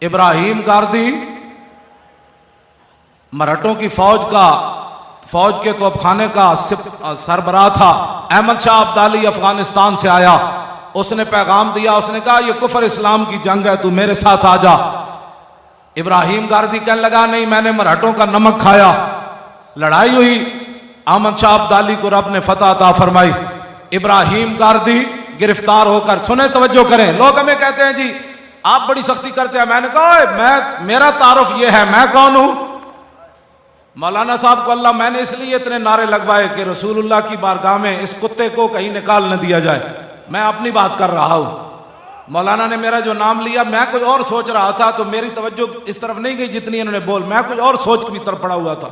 इब्राहिम गारदी मराठों की फौज के तोपखाने का सरबराह था। अहमद शाह अब्दाली अफगानिस्तान से आया, उसने पैगाम दिया, उसने कहा ये कुफर इस्लाम की जंग है, तू मेरे साथ आ जा। इब्राहिम गारदी कहने लगा नहीं, मैंने मराठों का नमक खाया। लड़ाई हुई, अहमद शाह अब्दाली को रब ने फतह अता फरमाई। इब्राहिम गारदी गिरफ्तार होकर, सुने तवज्जो करें, लोग हमें कहते हैं जी आप बड़ी सख्ती करते हैं। मैंने कहा मेरा तारुफ ये है, मैं कौन हूं। मौलाना साहब को अल्लाह, मैंने इसलिए इतने नारे लगवाए कि रसूलुल्लाह की बारगाह में इस कुत्ते को कहीं निकाल न दिया जाए। मैं अपनी बात कर रहा हूं। मौलाना ने मेरा जो नाम लिया, मैं कुछ और सोच रहा था, तो मेरी तवज्जो इस तरफ नहीं गई जितनी इन्होंने बोल, मैं कुछ और सोच की तरफ पड़ा हुआ था।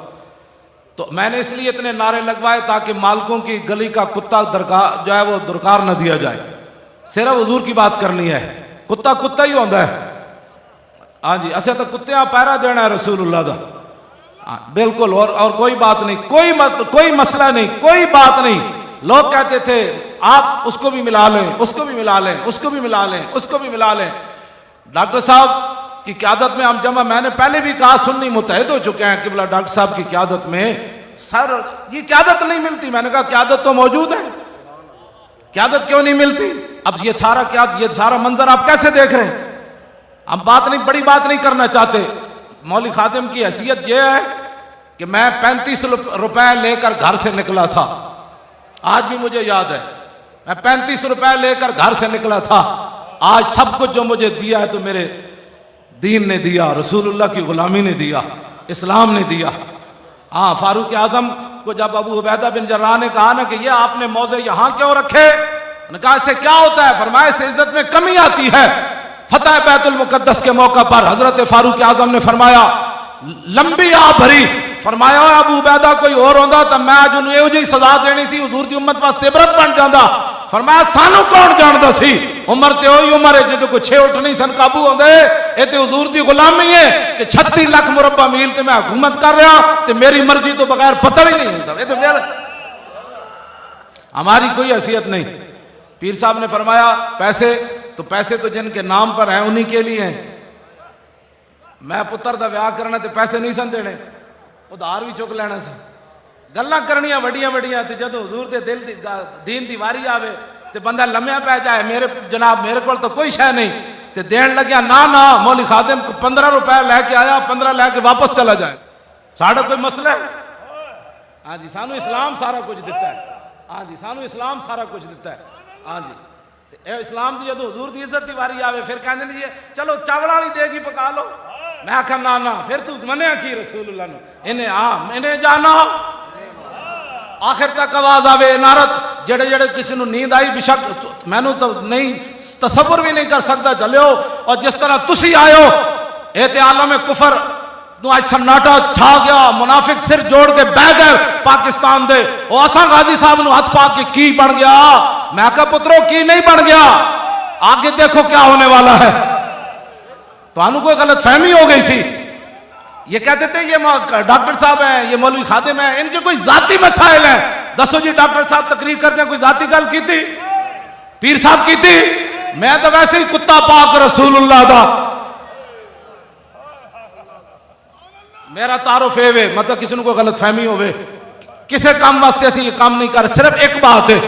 तो मैंने इसलिए इतने नारे लगवाए ताकि मालकों की गली का कुत्ता जो है वो दरकार न दिया जाए। सिर्फ हुजूर की बात करनी है, कुत्ता कुत्ता ही होता है। हाँ जी, असं तो कुत्ते पैरा देना है रसूलुल्लाह का। हाँ बिल्कुल, और कोई बात नहीं, कोई मसला नहीं, कोई बात नहीं। लोग कहते थे आप उसको भी मिला लें, उसको भी मिला लें, उसको भी मिला लें, उसको भी मिला लें। डॉक्टर साहब की क़यादत में हम जमा, मैंने पहले भी कहा सुन्नी मुतहद हो चुके हैं कि बोला डॉक्टर साहब की क़यादत में सर ये क़यादत नहीं मिलती। मैंने कहा क़यादत तो मौजूद है, क़यादत क्यों नहीं मिलती। अब ये सारा मंजर आप कैसे देख रहे हैं। हम बड़ी बात नहीं करना चाहते। मौलवी खादिम की हैसियत यह है कि मैं 35 रुपए लेकर घर से निकला था, आज भी मुझे याद है। मैं 35 रुपए लेकर घर से निकला था। आज सब कुछ जो मुझे दिया है तो मेरे दीन ने दिया, रसूलुल्लाह की गुलामी ने दिया, इस्लाम ने दिया। हाँ, फारूक आजम को जब अबू उबैदा बिन जर्राह ने कहा ना कि ये आपने मौजे यहां क्यों रखे, उन्होंने कहा इससे क्या होता है। फरमाया इससे इज्जत में कमी आती है। फतह बैतुल मुकद्दस के मौका पर हजरत फारूक आजम ने फरमाया लंबी आ भरी, फरमाया अबू उबैदा कोई और होंदा तो मैं अज उन्हें जी सजा देनी सी, हुजूर दी उम्मत वास्ते इबरत बन जाता। फरमाया सानू कौन जानदा सी, उम्र ते ओही उम्र है जो कोई 6 उठ नहीं सन काबू होंदे। ये तो हुजूर दी गुलामी है कि 36 लाख मुरब्बा मील ते मैं हुकूमत कर रहा ते मेरी मर्जी तो बगैर पता ही नहीं होता। ये तो मेरा, हमारी कोई हैसियत नहीं। पीर साहब ने फरमाया पैसे तो जिनके नाम पर हैं उन्हीं के लिए हैं। मैं पुत्र का ब्याह करना तो पैसे नहीं सन देने, उधार भी चुक लेना सी। गल्लां करनियां वड्डियां वड्डियां, ते जदों हुजूर दे दिल दी दीन दी वारी आवे ते बंदा लम्या पै जाए, मेरे को तो कोई शय नहीं, ते देन लग्या ना मौलवी खादिम को 15 रुपए लैके आया, 15 लैके वापस चला जाए। साढ़ा कोई मसला है। हाँ जी, सानू इस्लाम सारा कुछ दिता है। हाँ जी, सानू इस्लाम सारा कुछ दिता है। हाँ जी, इस्लाम की जो हुजूर की इज्जत की वारी आवे फिर कहते नहीं चलो चावल वाली देगी पका लो। मैं आखा ना फिर तू मनिया की रसूलुल्लाह ने, इन्हें जाना। आखिर तक आवाज आवे इनारत, जेड़े जेड़े किसी को नींद आई बेशक मैनू तो नहीं तसव्वुर भी नहीं कर सकता चलियो। और जिस तरह तुसी आयो ये ते आलम कुफर तो आज सन्नाटा छा गया, मुनाफिक सिर जोड़ के बह गए पाकिस्तान दे। और असा गाजी साहब ने हाथ पा के की बन गया। मैं कहा पुत्रों की नहीं बन गया, आगे देखो क्या होने वाला है। तो कोई गलत फहमी हो गई सी। ये कहते थे ये डॉक्टर साहब हैं, ये मौलवी खादिम हैं, इनके कोई जाती मसाइल हैं। दसो जी डॉक्टर साहब तकरीर करते हैं, कोई जाती गल की थी? पीर साहब की थी? मैं तो वैसे ही कुत्ता पाक रसूलुल्लाह दा। मेरा तारुफ है मतलब किसी को गलत फहमी हो किसी काम वास्ते असी ये काम नहीं कर। सिर्फ एक बात है,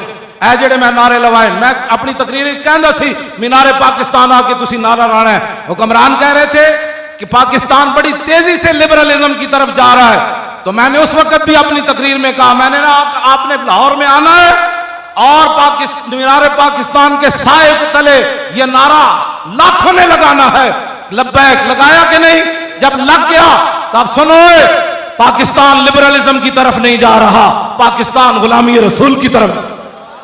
ऐ जेड़े मैं नारे लवाए, मैं अपनी तकरीर कहता सी मीनारे पाकिस्तान आके तुसी नारा लाना है। हुक्मरान कह रहे थे कि पाकिस्तान बड़ी तेजी से लिबरलिज्म की तरफ जा रहा है। तो मैंने उस वक्त भी अपनी तकरीर में कहा, मैंने ना आपने लाहौर में आना है और मीनारे पाकिस्तान के साए के तले ये नारा लाखों ने लगाना है। लब्बैक लगाया कि नहीं? जब लग गया तब सुनो, पाकिस्तान लिबरलिज्म की तरफ नहीं जा रहा, पाकिस्तान गुलामी रसूल की तरफ।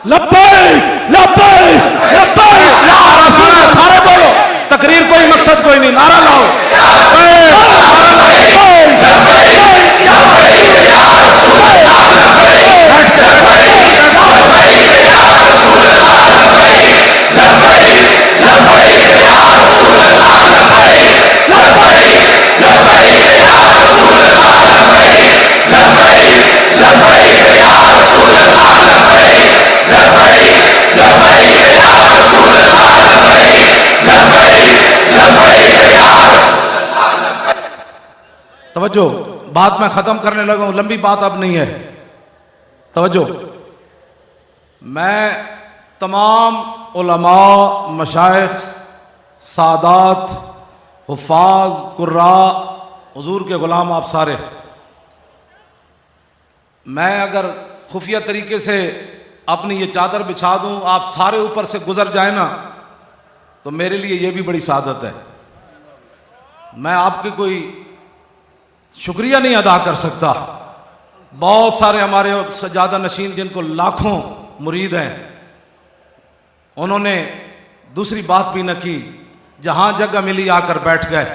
लब्बैक लब्बैक लब्बैक या रसूल, सारे बोलो, तकरीर कोई मकसद कोई नहीं, नारा लाओ। लब्बैक लब्बैक या रसूल अल्लाह, लब्बैक लब्बैक या रसूल तवज्जो, बात मैं ख़त्म करने लगा हूँ, लंबी बात अब नहीं है। तवज्जो, मैं तमाम उलमा, मशाइख, सादात, हुफ़ाज़, कुर्रा, हुजूर के ग़ुलाम आप सारे, मैं अगर खुफिया तरीके से अपनी ये चादर बिछा दूं, आप सारे ऊपर से गुजर जाए ना, तो मेरे लिए ये भी बड़ी सादत है। मैं आपकी कोई शुक्रिया नहीं अदा कर सकता। बहुत सारे हमारे सजादा नशीन जिनको लाखों मुरीद हैं, उन्होंने दूसरी बात भी न की, जहां जगह मिली आकर बैठ गए।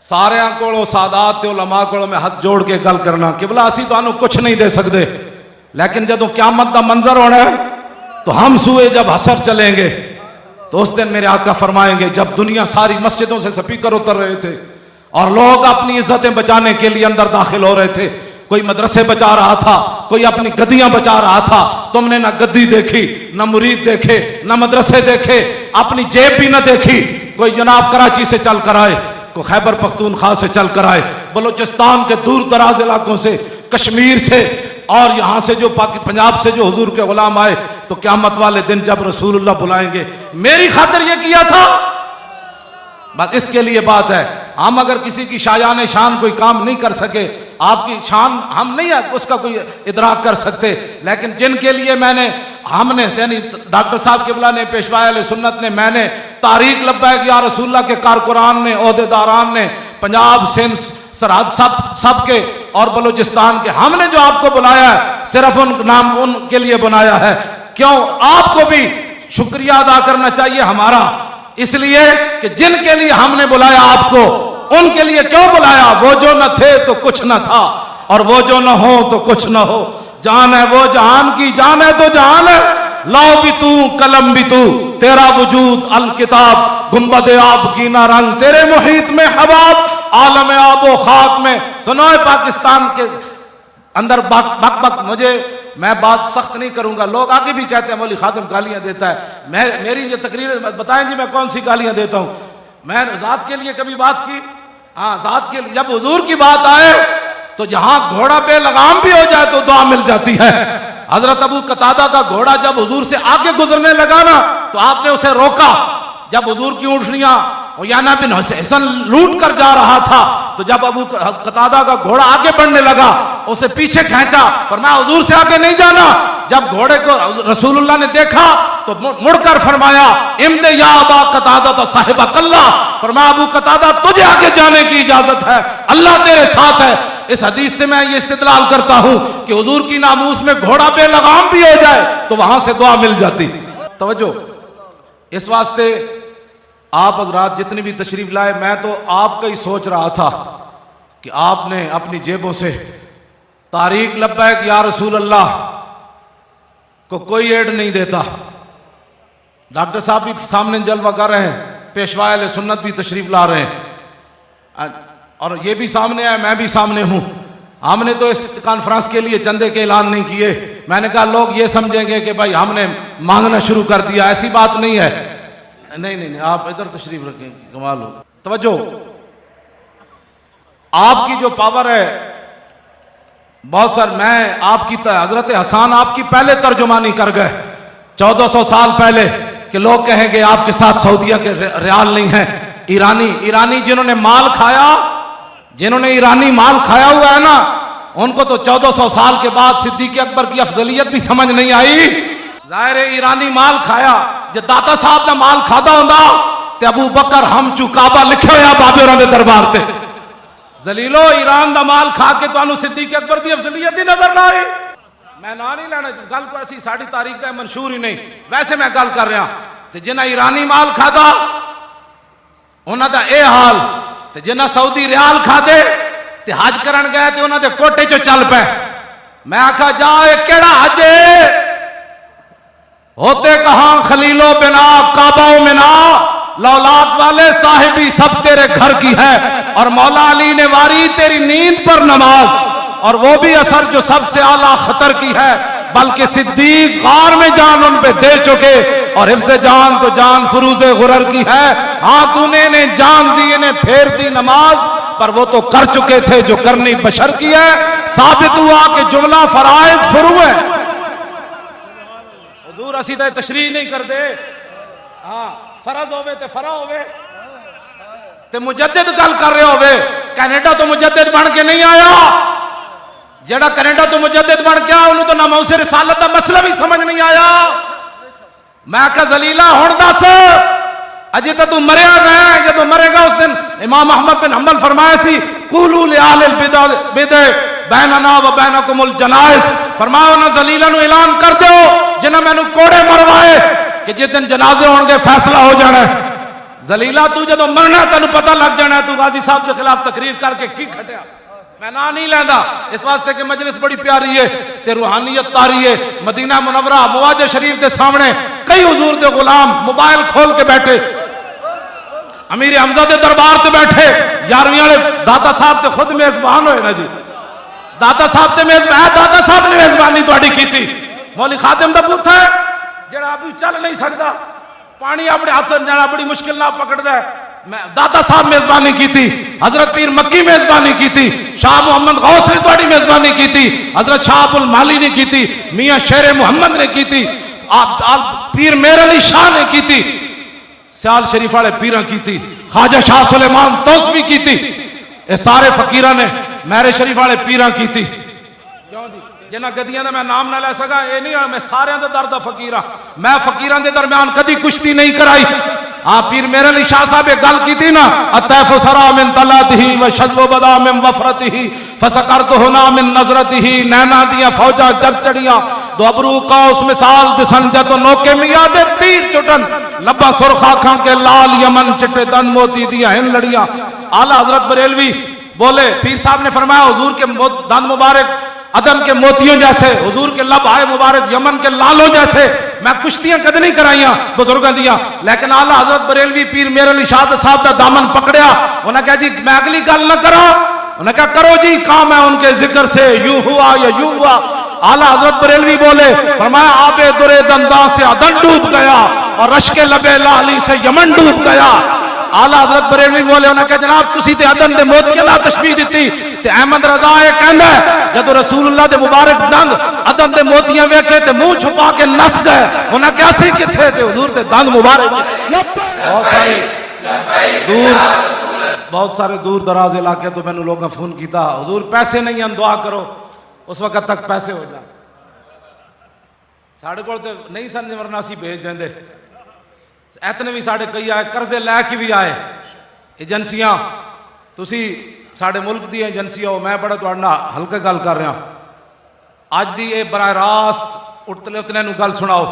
सारे को सादात ते उलमा को मैं हाथ जोड़ के गल करना, किबला असी तो कुछ नहीं दे सकते, लेकिन जदों क़यामत का मंजर होना है तो हम सूए जब हसर चलेंगे तो उस दिन मेरे आका फरमाएंगे, जब दुनिया सारी मस्जिदों से स्पीकर उतर रहे थे और लोग अपनी इज्जतें बचाने के लिए अंदर दाखिल हो रहे थे, कोई मदरसे बचा रहा था, कोई अपनी गद्दियां बचा रहा था, तुमने ना गद्दी देखी, ना मुरीद देखे, ना मदरसे देखे, अपनी जेब भी ना देखी। कोई जनाब कराची से चल कर आए, को खैबर पख्तूनख्वा से चल कर आए, बलूचिस्तान के दूर दराज इलाकों से, कश्मीर से, और यहां से जो पंजाब से जो हुजूर के गुलाम आए, तो क़यामत वाले दिन जब रसूलुल्लाह बुलाएंगे, मेरी खातिर ये किया था, बस इसके लिए बात है। हम अगर किसी की शायान शान कोई काम नहीं कर सके, आपकी शान हम नहीं है उसका कोई इदराक कर सकते, लेकिन जिनके लिए हमने यानी डॉक्टर साहब किबला ने, पेशवा अहले सुन्नत ने, मैंने, तारीक लब्बैक या रसूलुल्लाह के कारकुरान ने, ओहदेदारान ने, पंजाब सिंध सरहद सब के और बलूचिस्तान के, हमने जो आपको बुलाया है सिर्फ उनके लिए बनाया है। क्यों? आपको भी शुक्रिया अदा करना चाहिए हमारा, इसलिए कि जिनके लिए हमने बुलाया आपको, उनके लिए क्यों बुलाया? वो जो न थे तो कुछ न था, और वो जो न हो तो कुछ न हो। जान है वो जहान की, जान है तो जहान है। लाओ भी तू, कलम भी तू, तेरा वजूद अल किताब, गुंबद आब की ना रंग, तेरे मुहीत में हबाब, आलम आबो खाक में। सुनो पाकिस्तान के अंदर बक बक बक, मैं बात सख्त नहीं करूंगा, लोग आगे भी कहते हैं मौलवी खादिम गालियां देता है। मेरी ये तकरीर बताएं जी मैं कौन सी गालियां देता हूं। मैं जात के लिए कभी बात की? हाँ, जात के लिए। जब हुजूर की बात आए तो जहां घोड़ा पे लगाम भी हो जाए तो दुआ मिल जाती है। हजरत अबू कतादा का घोड़ा जब हुजूर से आगे गुजरने लगा ना, तो आपने उसे रोका। जब हुजूर की ऊँटनियां उयाना बिन हुसैन लूट कर जा रहा था, तो जब अबू कतादा का घोड़ा आगे बढ़ने लगा, उसे पीछे खींचा, फरमाया हुजूर से आगे नहीं जाना। जब घोड़े को रसूलुल्लाह ने देखा तो मुड़कर फरमाया, इम्दे या अबा कतादा तो साहिबा कल्ला, फरमाया अबू कतादा तुझे आगे जाने की इजाजत है, अल्लाह तेरे साथ है। इस हदीस से मैं ये इस्तिदलाल करता हूं कि हुजूर की नामूस में घोड़ा पे लगाम भी हो जाए तो वहां से दुआ मिल जाती। तवज्जो, इस वास्ते आप हजरात जितनी भी तशरीफ लाए, मैं तो आपका ही सोच रहा था कि आपने अपनी जेबों से तारीक लब्बैक या रसूल अल्लाह को कोई एड नहीं देता। डॉक्टर साहब भी सामने जलवा कर रहे हैं, पेशवा अहले सुन्नत भी तशरीफ ला रहे हैं, और ये भी सामने है, मैं भी सामने हूं। हमने तो इस कॉन्फ्रेंस के लिए चंदे के ऐलान नहीं किए। मैंने कहा लोग ये समझेंगे कि भाई हमने मांगना शुरू कर दिया, ऐसी बात नहीं है। नहीं नहीं नहीं, आप इधर तशरीफ रखें, कमाल हो। तवज्जो, आपकी जो पावर है बहुत सर, मैं आपकी हजरत हसन आपकी पहले तर्जुमानी कर गए 1400 साल पहले, कि लोग कहेंगे आपके साथ सऊदिया के रियाल नहीं है। ईरानी जिन्होंने माल खाया, जिन्होंने ईरानी माल खाया हुआ है ना, उनको तो 1400 साल के बाद सिद्दीक़ अकबर की अफजलियत भी समझ नहीं आई। जाहिर है ईरानी माल खाया, जो दाता साहब ने माल खाता होंदा ते अबू बकर हम चुकाबा लिखे हुआ बाबे होरां दे दरबार ते। जलीलो ईरान दा माल खा के तुहानू सिद्दीक़ अकबर की अफजलियत ही नजर ना आई। मैं ना नहीं लेना, गल को ऐसी साड़ी तारीख का मंशूर ही नहीं, वैसे मैं गल कर रहा। ते जिन्हें ईरानी माल खादा उन्हां दा ए हाल, ते जिन्हें सऊदी रियाल खादे ते हज करन गए ते उन्हां दे कोटे चो चल पे। मैं आखा जा केड़ा हज होते कहां खलीलो बिना काबाओ मिना, लौलाद वाले साहिबी सब तेरे घर की है, और मौला अली ने वारी तेरी नींद पर नमाज, और वो भी असर जो सबसे आला खतर की है, बल्कि सिद्दीक गार में जान उन पे दे चुके, और हिफ्ज़ जान तो जान फुरूज़े गुरर की है। हाँ तूने ने जान दी, ने फेर दी नमाज, पर वो तो कर चुके थे जो करनी बशर की है। साबित हुआ कि जुमला फराइज फुरू है। हुजूर असी तो तशरीह नहीं करते। हाँ फरज होवे ते फरा होवे ते मुजद्दिद गल कर रहे होवे। कैनेडा तो मुजद्दिद बन के नहीं आया। जेड़ा कैनेडा तो मुजद्दिद बन के आया उन्होंने तो नामौसे रिसालत का मसला भी समझ नहीं आया। मैं कहा जलीला हुण दस अजे तो तू मरिया गया, जो मरेगा उस दिन इमाम अहमद बिन हंबल फरमाया सी कुलू लिआलिल बिदअ बैनना व बैनकुमुल जनाइज। फरमाया ना जलीला नु ऐलान कर दो जिन्हें मैनू कोड़े मरवाए कि जिस दिन जनाजे होंगे फैसला हो जाना है। जलीला तू जो मरना तेन पता लग जाना है। तू गाजी साहब के खिलाफ तकरीर करके की खटिया। मैं ना नहीं लेंदा इस वास्ते कि मजलिस बड़ी प्यारी है ते रूहानियत तारी है। मदीना मुनव्वरा मुवाजे शरीफ के सामने कई हुजूर के गुलाम मोबाइल खोल के बैठे, अमीर हमजा के दरबार से बैठे। 11वीं वाले दाता साहब तो खुद मेजबान होए ना जी। दाता साहब ते मेजबान, दाता साहब ने मेजबानी थोड़ी की। मौली खातिम का पुत है जेड़ा अभी चल नहीं सकता, पानी अपने हाथ जाना बड़ी मुश्किल ना पकड़ता है। मैं दाता साहब मेजबानी की थी, हजरत पीर मक्की मेजबानी की थी, शाह मोहम्मद गौस ने थोड़ी मेजबानी की थी, हजरत शाह अब्दुल माली ने की थी, मियां शेर मोहम्मद ने की थी, पीर मेर अली शाह ने की थी, सियाल शरीफ वाले पीर की थी, ख्वाजा शाह सुलेमान तौसवी की थी। ये सारे फकीरा ने मेरे शरीफ वाले पीर की थी। क्यों जी जिन्हें गद्दियां मैं नाम ना लै सका ये नहीं, मैं सारे दर्द फकीर हाँ। मैं फकीर के दरम्यान कभी कुश्ती नहीं कराई। हाँ पीर मेरे अली शाह साहब एक गल की थी ना, अतैफ सरा मिन तलातिही व शज़्व बदा मिन वफरतिही फसकरतहु ना मिन नज़रतिही। नैना दियां फौजा जब चढ़ियां दो अबरू कौस मिसाल दिसन जत नोके मियां दे तीर चुटन लब्बा सुरखा खां के लाल यमन चिट्टे दन मोती दियां हिन लड़ियां। आला हजरत बरेलवी बोले पीर साहब ने फरमाया हुजूर के दन मुबारक अदम के मोतियों जैसे, हुजूर के लब आए मुबारक यमन के लालों जैसे। मैं कुश्तियां कद नहीं कराइया बुजुर्गों दिया, लेकिन आला हजरत बरेलवी पीर मेरे अली शाह साहब का दामन पकड़िया। उन्हें कहा जी मैं अगली गल ना करा। उन्हें कहा करो जी, काम है उनके जिक्र से यूं हुआ या यूं हुआ। आला हजरत बरेलवी बोले फरमाया आबे दुरे दंदा से अदन डूब गया और रश्के लबे लाली से यमन डूब गया। आला हजरत बरेलवी बोले उन्हें कहा जनाब तुसी ते अदन दे मोतियां दा तशबीह दी ते अहमद रजा ये कहंदा जदों रसूलुल्लाह दे मुबारक दंद अदन दे मोतियां वेखे ते मुंह छुपा के नस गए। उन्हें कहा सी किथे ते हुजूर दे दंद मुबारक। बहुत सारे दूर दराज इलाके तो मैंने लोगों फोन किया हुजूर पैसे नहीं हैं दुआ करो, उस वक्त तक पैसे हो जाए। साढ़े को नहीं सन वरना असी भेज देंगे। इतने भी साढ़े कई आए कर्जे लैके भी आए। एजेंसियां तुसी साढ़े मुल्क दी एजेंसी हो, मैं बड़ा तुहाडे नाल हल्के गल कर रहा। अज दी ये बराह रास्त उठतले उतने नूं गल सुनाओ।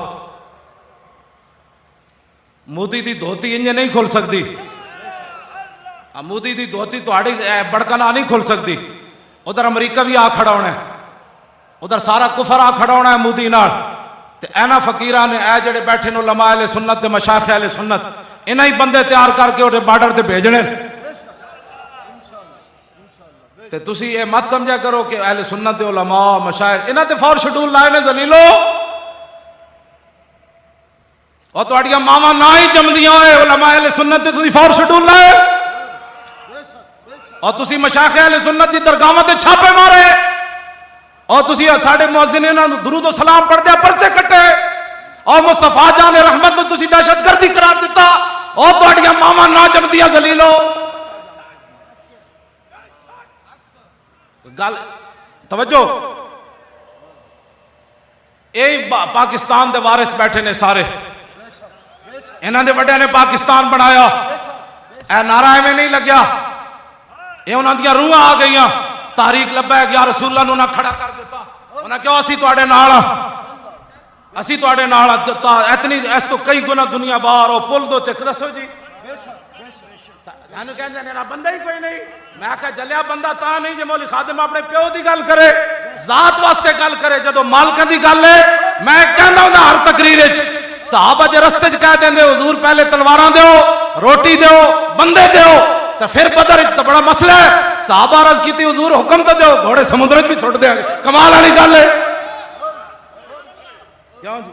मोदी दी धोती इंज नहीं खुल सकती। मोदी दी धोती तुहाडी बड़कना नहीं खुल सकती। उधर अमरीका भी आ खड़ा होना है, उधर सारा कुफर आ खड़ा होना है मोदी नाल। ते एना फकीरां ने ए जेड़े बैठे नो लमा अहले सुन्नत ते मशाइख अहले सुन्नत इन्हां ही बंदे तैयार करके उहदे बार्डर ते भेजने। ते तुसी ये मत समझा करो कि अहले सुन्नत दे उलमा मशाइख इन्हां ते फौर शेड्यूल लाए ने जलीलो। और तुहाडियां मावां ना ही जमदियां होए उलमा अहले सुन्नत ते तुसी फौर शेड्यूल लाए और तुसी मशाइख अहले सुन्नत दी दरगाहां ते छापे मारे और तुसी साडे मुअज्जिन इन्हां नूं दुरूद व सलाम पढ़दे पर्चे कट्टे और मुस्तफा जान रहमत नूं तुसी दहशतगर्दी करार दिता। और तुहाडियां मावां ना जमदियां जलीलो। गल तवज्जो, यही पाकिस्तान दे वारिस बैठे ने सारे। इन्हां दे वड्डियां ने पाकिस्तान बनाया। ए नारा एवें नहीं लग्या, ये उन्हां दियां रूहां आ गईयां। तारीख लब्बैक या रसूलुल्लाह नूं ना खड़ा कर दिता। उन्हें क्यों असी तुहाडे नाल असी तुहाडे नाल इतनी इस तो कई गुना दुनिया बाहर हो पुल दो ते दसो जी सानू कहंदे ने ना बंदा ही कोई नहीं। मैं आख्या जलिया बंदा ता नहीं जे मौली खादिम अपने प्यो की गल करे, जात वास्ते गल करे। जदों मालकां दी गल है मैं कहना हुंदा हर तकरीर च सहाबा जे रस्ते च कह देंदे हुजूर पहले तलवारां दिओ, रोटी दिओ, बंदे दिओ, तो फिर बदर तो बड़ा मसला है। सहाबा अर्ज की हुजूर हुक्म तो दो घोड़े समुद्र भी सुट देंगे। कमाल वाली गल है क्यों जी?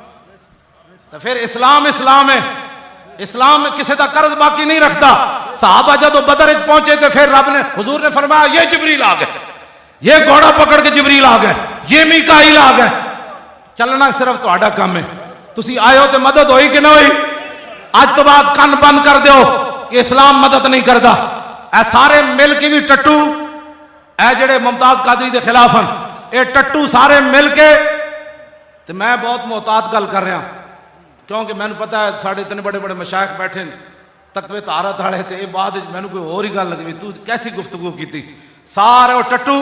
तो फिर इस्लाम इस्लाम है। इस्लाम किसी का कर्ज बाकी नहीं रखता। साहबा जब बदर पहुंचे तो फिर रब ने हुजूर ने फरमाया ये जिबरील आ गए, ये घोड़ा पकड़ के जिबरील आ गए, ये मीकाईल आ गए। चलना सिर्फ तुहाडा काम है, तुसी आए हो तो मदद होई कि ना होई। अज तो बाद कन बंद कर दो कि इस्लाम मदद नहीं करता। ए सारे मिल के भी टट्टू ए जेड़े मुमताज कादरी के खिलाफ हैं, ये टट्टू सारे मिल के, तो मैं बहुत मोहतात गल कर रहा क्योंकि मैंने पता है साढ़े इतने बड़े बड़े मशाइख बैठे तकवे तारत वाले, तो ये बाद मैंने कोई होर ही गल लगी तू कैसी गुफ्तगू की। सारे वो टट्टू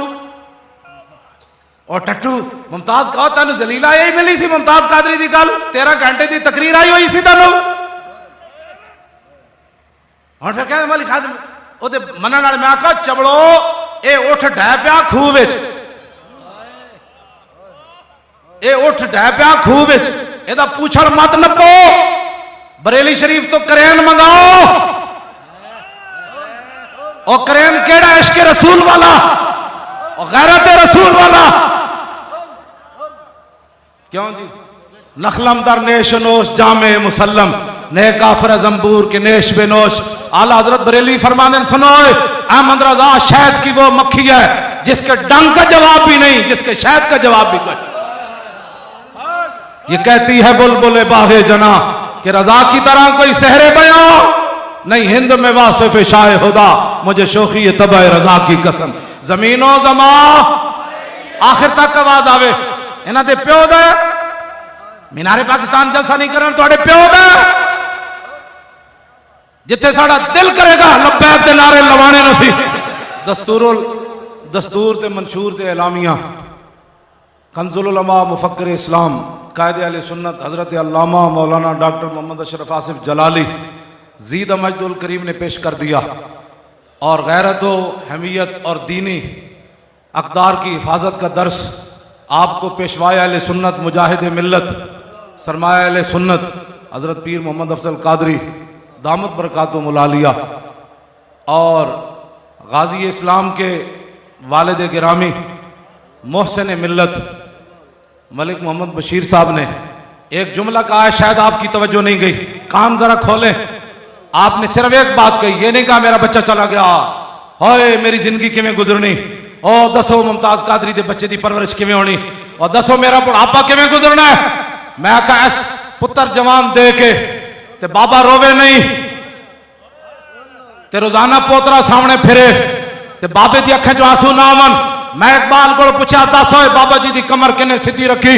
और टट्टू मुमताज कहो तेन जलीला यही मिली सी मुमताज कादरी की गल, 13 घंटे की तकरीर आई हुई सी तेनों। और फिर कहने वाली खाद ओदे मनन वाले मैं आखा चबड़ो ये उठ ढह पिया खूह विच, ये उठ ढह पिया खूह विच, एदा पूछड़ मत नपो। बरेली शरीफ तो करेन मंगाओ, और करेन केड़ा इश्क रसूल वाला और गैरत रसूल वाला। क्यों जी नखलम दर नेश नोश जामे मुसल्लम ने काफर जंबूर के नेश बेनोश। आला हजरत बरेली फरमाने सुनो अहमद रजा शहद की वो मक्खी है जिसके डंग का जवाब भी नहीं, जिसके शहद का जवाब भी कोई। ये कहती है बुलबुल बाहे जना कि रजा की तरह कोई सहरे बयां नहीं, हिंद में वासिफ शाह खुदा मुझे शोखी तबा रजा की कसम। जमीनो जमा आखिर तक आवाज आवे इन्हां दे प्यो दा मीनारे पाकिस्तान जलसा नहीं करन तुहाडे प्यो दा, जिथे साड़ा दिल करेगा लब्बैक दे नारे लवाने नसी। दस्तूर ते मंशूर ते एलामिया कंजुल उलमा मुफक्किर इस्लाम कायदे अहले सुन्नत हजरत अल्लामा मौलाना डॉक्टर मोहम्मद अशरफ आसिफ जलाली जीद मजदुल करीम ने पेश कर दिया। और गैरत व हमीयत और दीनी अक़दार की हिफाजत का दर्स आपको पेशवाए अहले सुन्नत मुजाहिद मिल्लत सरमाया अहले सुन्नत हजरत पीर मोहम्मद अफजल कादरी दामत बरकातुहु मुलालिया और गाजी इस्लाम के वालिद गिरामी मोहसिन मिल्लत मलिक मोहम्मद बशीर साहब ने एक जुमला कहा है, शायद आपकी तवज्जो नहीं गई, कान जरा खोलें। आपने सिर्फ एक बात कही, ये नहीं कहा मेरा बच्चा चला गया, होए मेरी जिंदगी किवें गुजरनी, ओ दसो मुमताज कादरी दे बच्चे की परवरिश किवें होनी, और दसो मेरा बुढ़ापा किवें गुजरना है। मैं कहा इस पुत्र जवान दे के ते बाबा रोवे नहीं, ते रोजाना पोतरा सामने फिरे ते बाबे दी अखां चों आंसू ना आवन। मैं इकबाल को पूछा दस होए बाबा जी की कमर किने सीधी रखी,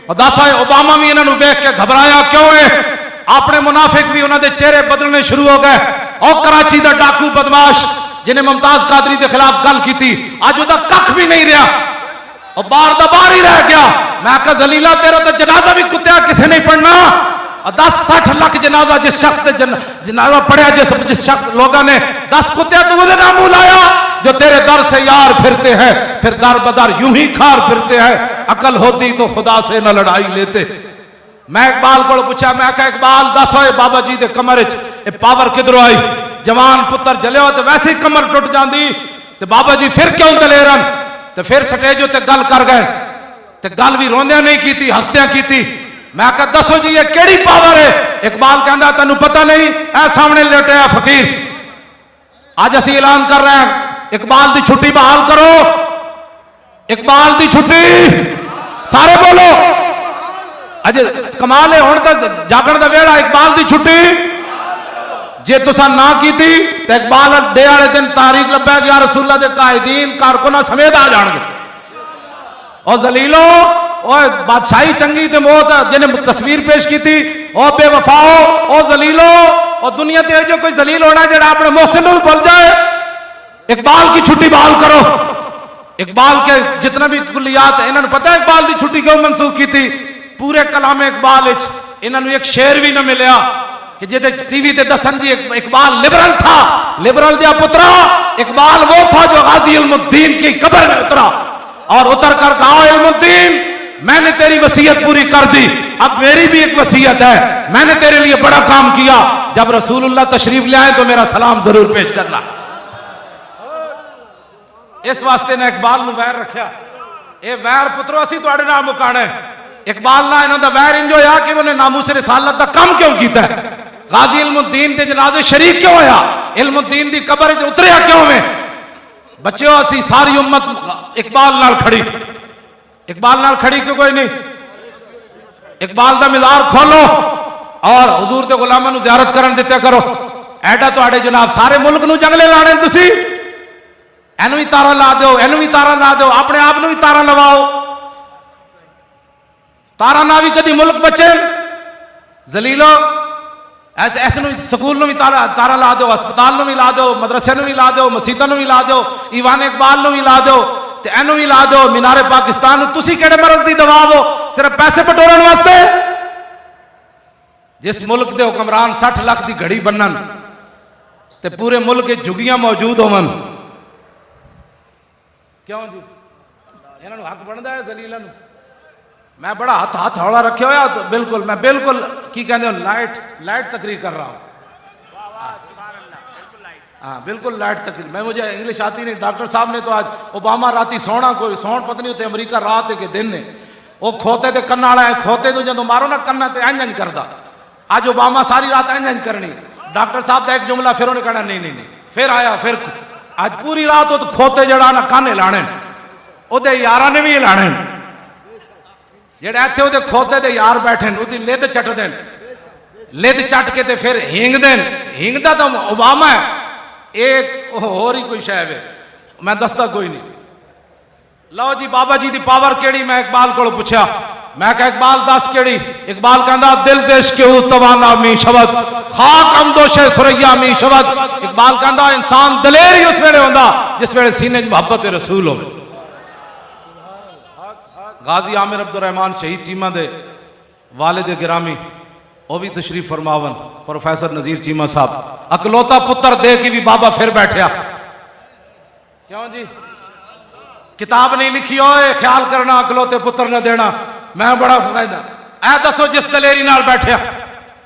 और दस होए ओबामा भी इन्होंने वेख के घबराया क्यों है। अपने मुनाफिक भी उन्होंने चेहरे बदलने शुरू हो गए। और कराची का डाकू बदमाश जिन्हें मुमताज कादरी के खिलाफ गल की थी, अज वह कख भी नहीं रहा और बाहर का बाहर ही रह गया। मैं कहा जलीला तेरा तो जनाजा भी कुत्तिया किसी नहीं पढ़ना, और 10-60 लाख जनाजा जिस शख्स ने जनाजा पढ़िया, जिस शख्स लोगों ने 10 कुत्तिया तो उन्हें नाम लाया जो तेरे दर से यार फिरते हैं, फिर दर बदर यूं ही खार फिरते हैं, अकल होती तो खुदा से न लड़ाई लेते। मैं इकबाल को पूछा, मैं कहा इकबाल दस होए बाबा जी के कमर च पावर किधरों आई, जवान पुत्र जले हो तो वैसे ही कमर टुट जाती, तो बाबा जी फिर क्यों दलेरन, तो फिर स्टेज उत्ते गल कर गए, तो गल भी रोंदिया नहीं की, हसदिया की। मैं कहा दसो जी ये केड़ी पावर है। इकबाल कहता तेन पता नहीं, ऐ सामने लेटिया फकीर। अज असी ऐलान कर रहे हैं इकबाल की छुट्टी बहाल करो, इकबाल की छुट्टी सारे बोलो। अज कमाल है हुण तो जागण का वेला, इकबाल की छुट्टी जे तुसा ना की तो इकबाल डे वाले दिन तारीख लभे या रसूला के कायदीन कारकुना समेत आ जाएंगे। और जलीलो और बादशाही चंगी ते मौत जिन्हें तस्वीर पेश की थी, और बेवफाओ और जलीलो, और दुनिया ते जो कोई जलील होना जो अपने मोहसिन को भूल जाए। इकबाल की छुट्टी बहाल करो। इकबाल के जितना भी कुलियात है इन्होंने पता है इकबाल की छुट्टी क्यों मनसूख की थी। पूरे कलाम इकबाल इन्होंने एक शेर भी न मिलया कि जिसे टीवी ते दसन जी इकबाल लिबरल था, लिबरल दिया पुत्रा इकबाल वो था जो गाजी इल्मुद्दीन की कब्र में उतरा और उतर कर कहा इल्मुद्दीन मैंने तेरी वसीयत पूरी कर दी, अब मेरी भी एक वसीयत है, मैंने तेरे लिए बड़ा काम किया, जब रसूलुल्लाह तशरीफ ले आए तो मेरा सलाम जरूर पेश करना। इस वास्ते ने इकबाल में वैर रखा, ये वैर पुत्रो असी तुहाडे नाल मुकाना है। इकबाल ना इन्हों का वैर इंज होया कि उन्हें नामूस रिसालत का काम क्यों किया। गाजी इल्मुद्दीन के जनाजे शरीक क्यों होया? इल्मुद्दीन की कबर च उतरिया क्यों में? बच्चों असी सारी उम्मत इकबाल नाल खड़ी, इकबाल नाल खड़ी क्यों कोई नहीं? इकबाल का मिज़ार खोलो और हुजूर के गुलामां नूं ज़ियारत करन दित्या करो। ऐडा तुहाडे जनाब सारे मुल्क नूं जंगले लाने तुसी, एनू भी तारा ला दो, एनू भी तारा ला दो, अपने आप नूं भी तारा लवाओ। तारा ना भी कभी मुल्क बचे जलीलो। ऐसे ऐसे स्कूल नूं भी तारा ला दो, अस्पताल नूं भी ला दो, मदरसे नूं भी ला दो, मसीतां नूं भी ला दो, ईवान इकबाल नूं भी ला दो, ते एनू भी ला दो, मीनारे पाकिस्तान नूं। तुसी किहड़े मरज़ दी दवा हो सिर्फ पैसे बटोरन वास्ते? जिस मुल्क के हुक्मरान 60 लाख की घड़ी बनन ते पूरे मुल्क के झुगियां मौजूद होवन, क्यों जी इन्होंने हक बनता है जलीला नूं? मैं बड़ा हाथ हाथ हौला रखे होया तो बिल्कुल मैं बिल्कुल की कहते हो लाइट तकरीर कर रहा हूँ। हाँ बिल्कुल लाइट तकरीर। मैं मुझे इंग्लिश आती नहीं। डॉक्टर साहब ने तो आज ओबामा राती सोना कोई सौण पता नहीं उत्ते अमरीका रात है कि दिन ने वो खोते ते कन्ना वाला है, खोते तो जो मारो ना कन्ना ते इंज इंज करदा। आज ओबामा सारी रात इंज इंज करनी। डॉक्टर साहब का एक जुमला फिर उन्हें कहना नहीं नहीं नहीं, फिर आया फिर आज पूरी रात तो खोते जड़ा ना काने लाने ओदे यारा ने भी लाने, जेड़े इत्थे ओदे खोते दे यार बैठे ओदी लिद चट देन, लिद चट के ते फिर हिंग देन। हिंगदा तो ओबामा है, एक होर ही कोई शायद है, मैं दसदा कोई नहीं। लो जी बाबा जी दी पावर केड़ी? मैं इकबाल को पूछा, मैं कहा इकबाल दस केड़ी? इकबाल कहता दिल से इश्क़ तवाना मी शबद खाक अमदोशे सुरैया मी शबद। इकबाल कहता इंसान दलेर ही उस वेले होंदा जिस वेले सीने मोहब्बत रसूल हो। गाजी आमिर अब्दुर्रहमान शहीद चीमा दे वालिद गिरामी वो भी तशरीफ फरमावन, प्रोफेसर नजीर चीमा साहब। अकलौता पुत्र दे के भी बाबा फिर बैठा, क्यों जी? किताब नहीं लिखी हो ख्याल करना अकलौते पुत्र न देना। मैं बड़ा फायदा ऐ दसो जिस दलेरी नाल बैठा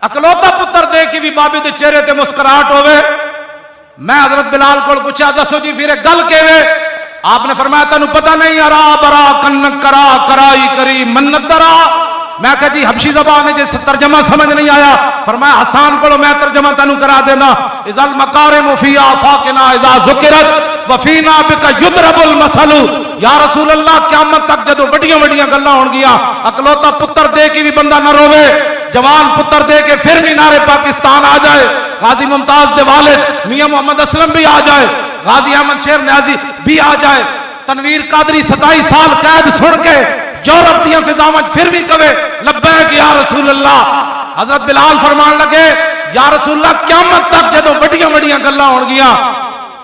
अकलौता पुत्र दे के भी बाबे के चेहरे ते मुस्कुराहट होवे। मैं हजरत बिलाल को पूछा दसो जी फिर गल केवे? आपने फरमाया तेन पता नहीं अरा बरा कन्न करा कराई करी मन्नत तरा। मैं कहा जी हबशी ज़बान है जिस तर्जमा समझ नहीं आया। फरमाया हसान को मैं तर्जमा तेन करा देना। इज़ल मकारिम फी आफाकिना इज़ा ज़ुकिरत वफीना बिका युदरबुल मसलू। या रसूल अल्लाह क़यामत तक जदों वड्डियां वड्डियां गल्लां होणगियां अकलौता पुत्र दे के भी बंदा न रोवे, जवान पुत्र दे के फिर मीनारे पाकिस्तान आ जाए, गाजी मुमताज दे वालिद मियां मोहम्मद असलम भी आ जाए, गाजी अहमद शेर न्याजी भी आ जाए, तनवीर कादरी 27 साल कैद सुन के यूरोप दी फिजावां फिर भी कवे लब्बैक या रसूल अल्लाह। हजरत बिलाल फरमान लगे या रसूल अल्लाह क़यामत तक जदों वड्डियां वड्डियां गल्लां होणगियां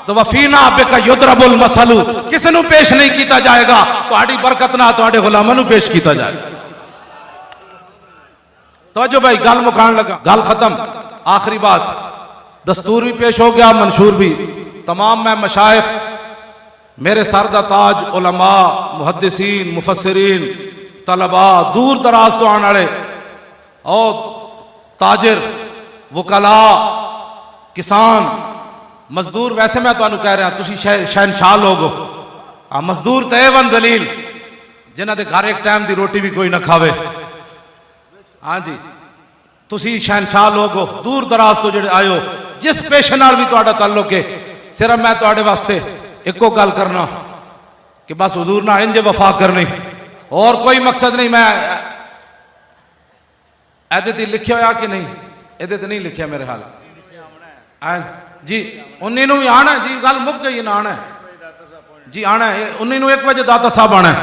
तो वफीना बिका युदरबुल मसलू किसी नूं पेश नहीं किया जाएगा, तुहाडी बरकत नाल तुहाडे गुलामां नूं पेश किया जाएगा। तो जो भाई गल मुकान लगा, गल खत्म। आखिरी बात, दस्तूर भी पेश हो गया, मंशूर भी। तमाम मैं मशाइख मेरे सर दा ताज उलमा मुहद्दिसीन मुफस्सिरीन तलबा दूर दराज तो आने वाले और ताजिर वकला किसान मजदूर, वैसे मैं तुहानू कह रहा तुसी शहनशाह लोग हो। मजदूर तो एवन जलील जिन्हां दे घर एक टाइम की रोटी भी कोई ना खावे। हाँ जी तुसी शहनशाह लोग हो, दूर दराज तो जेडे आए हो, जिस पेशे नाल भी तुहाडा ताल्लुक है। सिर्फ मैं तुहाडे वास्ते एको गल करना कि बस हुजूर नाल इंज वफा करनी, और कोई मकसद नहीं। मैं एदे ते लिखिया होया कि नहीं? एदे ते नहीं लिखिया मेरे हाल जी। उन्नी नूं भी आना जी, गल मुक गई ना, आना जी, आना है 19 1 बजे दाता साहब आना है।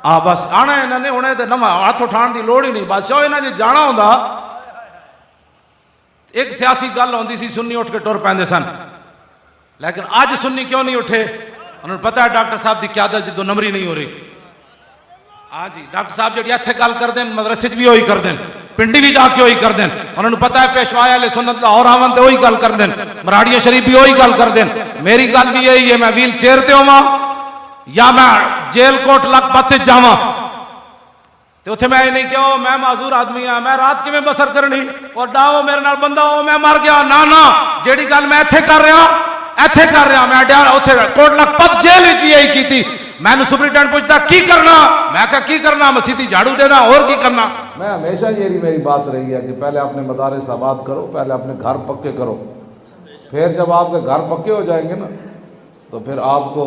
हाँ बस आना है इन्होंने, उन्हें तो नवा हाथ उठाने की लोड़ ही नहीं। बादशाह इन्हें जो जाना होंदा एक सियासी गल होंदी सी, सुन्नी उठ के टुर पैंदे सन, लेकिन अज सुन्नी क्यों नहीं उठे? उन्होंने पता है डॉक्टर साहब की क्यादत जो नंबरी नहीं हो रही। हाँ जी डॉक्टर साहब जी इत्थे गल करते हैं मदरसे भी वही करते हैं, पिंडी भी जाके वही करते हैं। उन्होंने पता है पेशवाए वाले सुन्नत लाहौर आवन तो वही गल करते हैं, मराड़िया शरीफ भी वही गल करते हैं। मेरी गल भी यही है, मैं व्हील चेयर ते होवां या मैं जेल कोट लखपत जावां तो उत्थे मैं नहीं कि मैं माजूर आदमी हाँ, मैं रात किवें बसर करनी और डाओ मेरे नाल बंदा हो मैं मर गया। ना ना, जेड़ी गल मैं इत्थे कर रहा इत्थे कर रहा, मैं उत्थे कोट लखपत जेल भी यही की थी। मैनू सुपरिटेंडेंट पूछता की करना, मैं कहा की करना, मसीती झाड़ू देना, और की करना। मैं हमेशा यही मेरी बात रही है कि पहले अपने मदारिस आबाद करो, पहले अपने घर पक्के करो, फिर जब आपके घर पक्के हो जाएंगे ना तो फिर आपको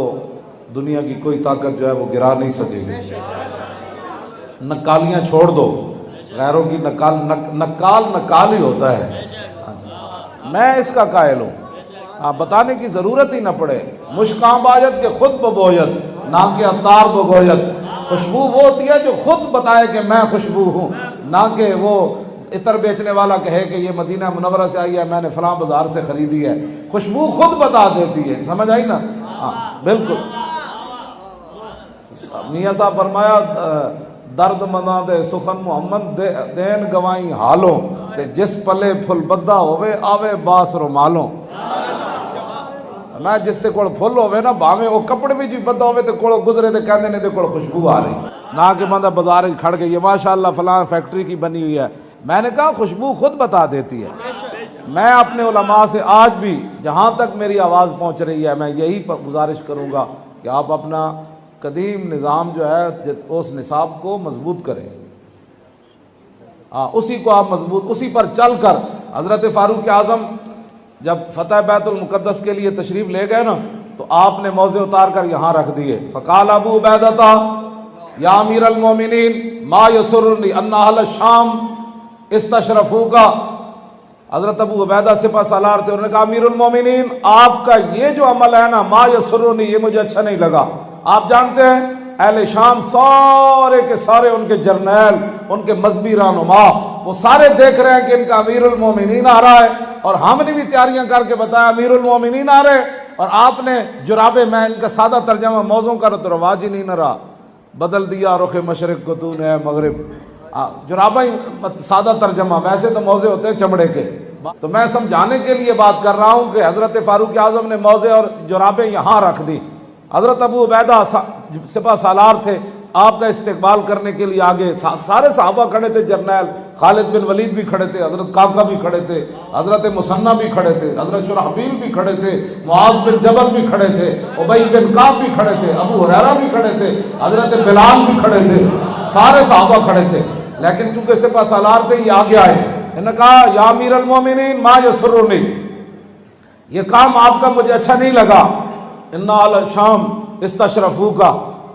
दुनिया की कोई ताकत जो है वो गिरा नहीं सकेगी। नकालियाँ छोड़ दो, गैरों की नकाल ही होता है। मैं इसका कायल हूँ, बताने की ज़रूरत ही ना पड़े। मुश्कां बाजत के खुद बबोयत, ना कि अतार बगोयत। खुशबू वो होती है जो खुद बताए कि मैं खुशबू हूँ, ना कि वो इतर बेचने वाला कहे कि ये मदीना मुनव्वरा से आई है, मैंने फलां बाजार से ख़रीदी है। खुशबू खुद बता देती है, समझ आई ना? हाँ बिल्कुल। मियाँ साहब फरमाया दर्द मना दे सुखन मोहम्मद देन गवाई हालों ते जिस पले फुल बद्दा होवे आवे बास रुमालों। मैं जिस दे कोल फुल होवे ना भावे वो कपड़े भी जी बद्दा होवे ते कोल गुजरे ते कहंदे ने ते कोल खुशबू आ रही, ना कि बंदा बाजार खड़ गई है माशाअल्लाह फलां फैक्ट्री की बनी हुई है। मैंने कहा खुशबू खुद बता देती है। मैं अपने उलमा से आज भी जहाँ तक मेरी आवाज़ पहुँच रही है मैं यही गुजारिश करूँगा कि आप अपना कदीम निज़ाम जो है उस निसाब को मजबूत करें। उसी को आप मजबूत, उसी पर चल कर हज़रत फ़ारूक आज़म जब फ़तह बैतुल मुक़द्दस के लिए तशरीफ़ ले गए ना तो आपने मौज़े उतार कर यहाँ रख दिए। फ़क़ाल अबू उबैदा या अमीर अल मोमिनीन मा यसुर्रनी अन्ना अहल शाम इस्तशरफूका। हज़रत अबू उबैदा सिपह सालार थे, उन्होंने कहा अमीरुल मोमिनीन आपका ये जो अमल है ना मा यसुर्रनी, ये मुझे अच्छा नहीं लगा। आप जानते हैं अहले शाम सारे के सारे उनके जर्नैल, उनके मजहबी रहनुमा वो सारे देख रहे हैं कि इनका अमीरुल मोमिनीन आ रहा है, और हमने भी तैयारियां करके बताया अमीरुल मोमिनीन आ रहे, और आपने जुराबे, मैं इनका सादा तर्जमा मौजों का तो रवाज ही नहीं न रहा, बदल दिया रुख मशरिक को तूने मगरिब। जुराबा ही सादा तर्जमा, वैसे तो मौजे होते हैं चमड़े के। तो मैं समझाने के लिए बात कर रहा हूँ कि हज़रत फ़ारूक आज़म ने मौजे और जुराबे यहाँ रख दी। हज़रत अबू उबैदा सिपह सालार थे, आपका इस्तकबाल करने के लिए आगे सारे सहाबा खड़े थे, जर्नैल खालिद बिन वलीद भी खड़े थे, हज़रत काका भी खड़े थे, हज़रत मुसन्ना भी खड़े थे, हज़रत शुरहबील भी खड़े थे, मुआज़ बिन जबल भी खड़े थे, उबई बिन काब भी खड़े थे, अबू हुरैरा भी खड़े थे, हज़रत बिलाल भी खड़े थे, सारे सहाबा खड़े थे। लेकिन चूंकि सिपह सालार थे ये आगे आए, इन्होंने कहा या अमीर अल मोमिनीन मा यसुर्रुनी, ये काम आपका मुझे अच्छा नहीं लगा। इन्ना अल शाम इस्तशरफू का,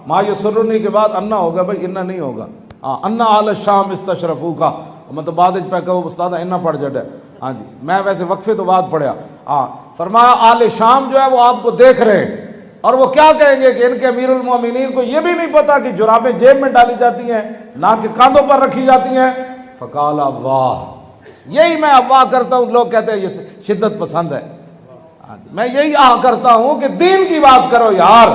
मा यसुर्रुनी के बाद अन्ना होगा भाई, इन्ना नहीं होगा। हाँ अन्ना अल शाम इस्तशरफू का, मतलब बाद पे कहो उस्ताद इन्ना पढ़ जड़ा। हाँ जी, मैं वैसे वक्फे तो बाद पढ़ा। हाँ फरमाया आले शाम जो है वो आपको देख रहे हैं, और वो क्या कहेंगे कि इनके अमीरुल मोमिनीन को ये भी नहीं पता कि जुराबें जेब में डाली जाती हैं, ना कि कांधों पर रखी जाती हैं। फ़क़ाल वाह, यही मैं अफवाह करता हूँ, लोग कहते हैं ये शिद्दत पसंद है। मैं यही आह करता हूँ कि दीन की बात करो यार,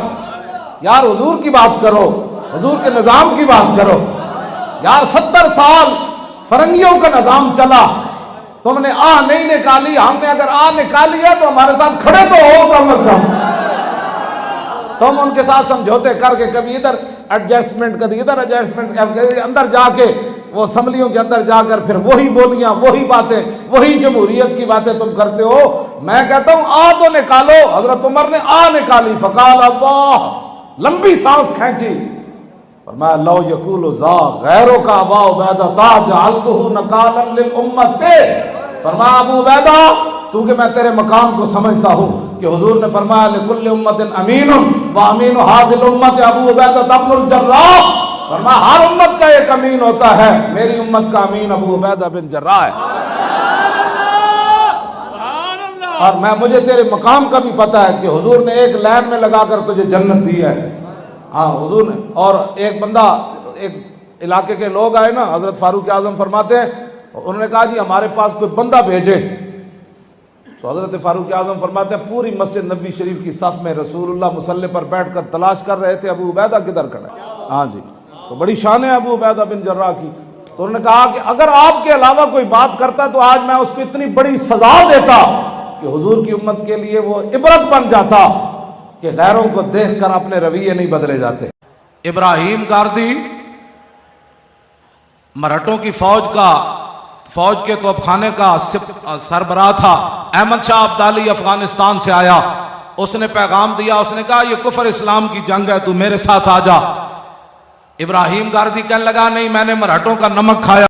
यार हुजूर की बात करो, हुजूर के निज़ाम की बात करो यार। 70 साल फरंगियों का निज़ाम चला, तुमने आह नहीं निकाली, हमने अगर आह निकाली है तो हमारे साथ खड़े तो हो कम अज कम। तुम उनके साथ समझौते करके कभी इधर एडजस्टमेंट, कभी इधर एडजस्टमेंट, अंदर जाके वो असम्बलियों के अंदर जाकर फिर वही बोलियां, वही बातें, वही जमहूरियत की बातें तुम करते हो। मैं कहता हूं आ तो निकालो। हजरत उमर ने आ निकाली, फ़क़ाल अल्लाह, लंबी सांस खींची, फरमाया लो यकूल ज़ा गैरों का अबा उबैदा ताज अलतहु नकालन लिल उम्मत। फरमाया अबू उबैदा तू कि मैं तेरे मकाम को समझता हूँ कि हुजूर ने फरमाया लिकुल्लि उम्मतिन अमीनुन व अमीनु हाज़िल उम्मत अबू उबैदा इब्नुल जर्राह। फरमाया हर उम्मत का एक अमीन होता है, मेरी उम्मत का अमीन अबू उबैदा बिन जर्राह है। और मुझे तेरे मकाम का भी पता है कि हुजूर ने एक लाइन में लगाकर तुझे जन्नत दी है। हाँ हुजूर ने, और एक बंदा, एक इलाके के लोग आए ना, हजरत फारूक आजम फरमाते हैं, उन्होंने कहा जी हमारे पास कोई बंदा भेजे। तो हजरत फारूक आजम फरमाते हैं पूरी मस्जिद नबी शरीफ की सफ में रसूलुल्लाह मुसल्ले पर बैठ कर तलाश कर रहे थे अबू उबैदा किधर खड़ा है। हाँ जी, तो बड़ी शान है अबू उबैदा बिन जर्राह की। तो उन्होंने कहा कि अगर आपके अलावा कोई बात करता तो आज मैं उसको इतनी बड़ी सजा देता कि हुजूर की उम्मत के लिए वो इबरत बन जाता कि गैरों को देखकर अपने रवैये नहीं बदले जाते। इब्राहिम गारदी मराठों की फौज के तोपखाने का सरबराह था। अहमद शाह अब्दाली अफगानिस्तान से आया, उसने पैगाम दिया, उसने कहा ये कुफर इस्लाम की जंग है, तू मेरे साथ आ जा। इब्राहिम गारदी कहने लगा नहीं, मैंने मराठों का नमक खाया।